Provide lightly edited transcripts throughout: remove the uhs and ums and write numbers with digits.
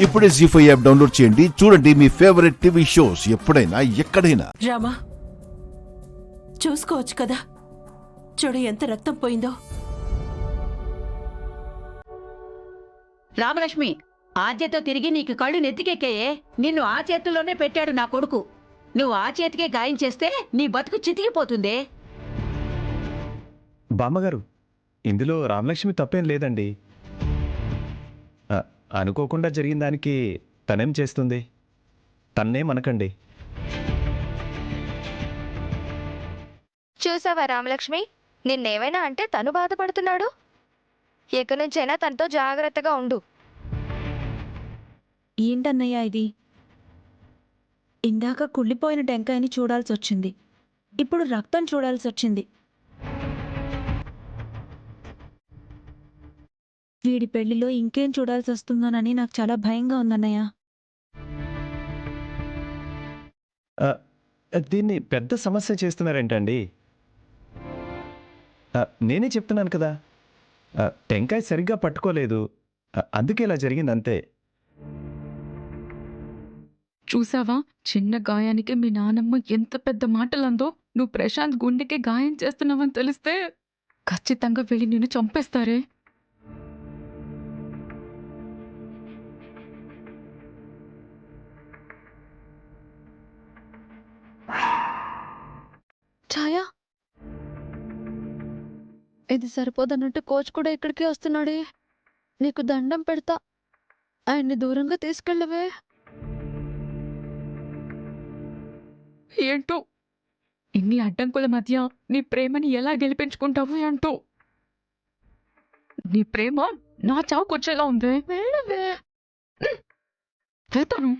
ఇప్పుడే జీ5 app download చేయండి. చూడండి మీ ఫేవరెట్ టీవీ షోస్ ఎప్పుడైనా ఎక్కడైనా. రామా, చూసుకోవచ్చు కదా, చూడు ఎంత రక్తం పోయిందో. రామలక్ష్మి, ఆద్యతో తిరిగి నీకు కళ్ళు నెత్తికెక్కాయే. నిన్ను ఆ చేతుల్లోనే పెట్టాడు నా కొడుకు. నువ్వు ఆ చేతికే గాయం చేస్తే నీ బతుకు చితికిపోతుందే. బామ్మగారు, ఇందులో రామలక్ష్మి తప్పేం లేదండి. అనుకోకుండా జరిగిన దానికి తనేం చేస్తుంది? తన్నే మనకండి. చూసావా రామలక్ష్మి, నిన్నేమైనా అంటే తను బాధపడుతున్నాడు. ఎక్కడి నుంచైనా తనతో జాగ్రత్తగా ఉండు. ఏంటన్నయ్యా ఇది? ఇందాక కుళ్ళిపోయిన టెంకాయని చూడాల్సి వచ్చింది, ఇప్పుడు రక్తం చూడాల్సి వచ్చింది. వీడి పెళ్లిలో ఇంకేం చూడాల్సి వస్తుందోనని నాకు చాలా భయంగా ఉందన్నయ్య. దీన్ని పెద్ద సమస్య చేస్తున్నారేంటండి? నేనే చెప్తున్నాను కదా, టెంకాయ సరిగ్గా పట్టుకోలేదు, అందుకే ఇలా జరిగింది అంతే. చూసావా, చిన్న గాయానికి మీ నానమ్మ ఎంత పెద్ద మాటలందో. నువ్వు ప్రశాంత్ గుండెకి గాయం చేస్తున్నావని తెలిస్తే ఖచ్చితంగా వెళ్ళి నిన్ను చంపేస్తారే. ఛాయా, ఇది సరిపోదన్నట్టు కోచ్ కూడా ఇక్కడికే వస్తున్నాడే. నీకు దండం పెడతా, ఆయన్ని దూరంగా తీసుకెళ్ళవే. ఏంటో ఇన్ని అడ్డంకుల మధ్య నీ ప్రేమని ఎలా గెలిపించుకుంటావు ఏంటో. నీ ప్రేమ నా చావుకొచ్చేలా ఉంది. వెళ్ళవే. వెళ్తాను.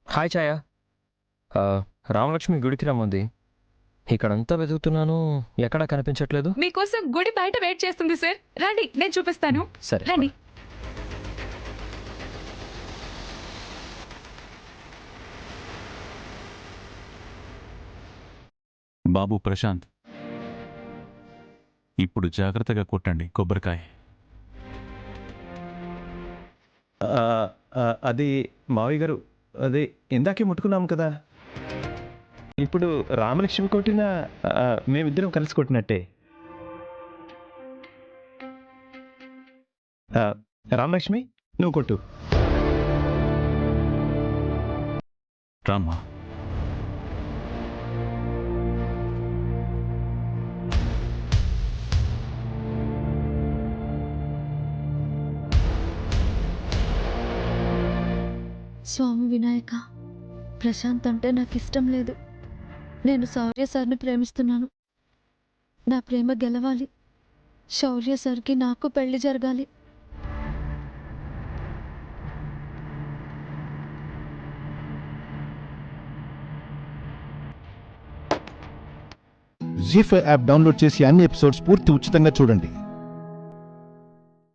హాయ్ ఛాయ, రామలక్ష్మి గుడికి రమ్మంది. ఇక్కడంతా వెతుకుతున్నాను, ఎక్కడా కనిపించట్లేదు. మీకోసం గుడి బయట వెయిట్ చేస్తుంది సార్. రండి, నేను చూపిస్తాను. సరే రండి. బాబు ప్రశాంత్, ఇప్పుడు జాగ్రత్తగా కొట్టండి కొబ్బరికాయ. అది మావయ్య గారు, అదే ఇందాకే ముట్టుకున్నాం కదా, ఇప్పుడు రామలక్ష్మి కొట్టినా మేమిద్దరం కలిసి కొట్టినట్టే. రామలక్ష్మి, నువ్వు కొట్టు. రామ్మా. స్వామి వినాయక, ప్రశాంత్ అంటే నాకు ఇష్టం లేదు. నేను శౌర్య సార్ని ప్రేమిస్తున్నాను. నా ప్రేమ గెలవాలి. శౌర్య సార్కి నాకు పెళ్లి జరగాలి. జీ5 యాప్ డౌన్లోడ్ చేసి అన్ని ఎపిసోడ్స్ పూర్తి ఉచితంగా చూడండి.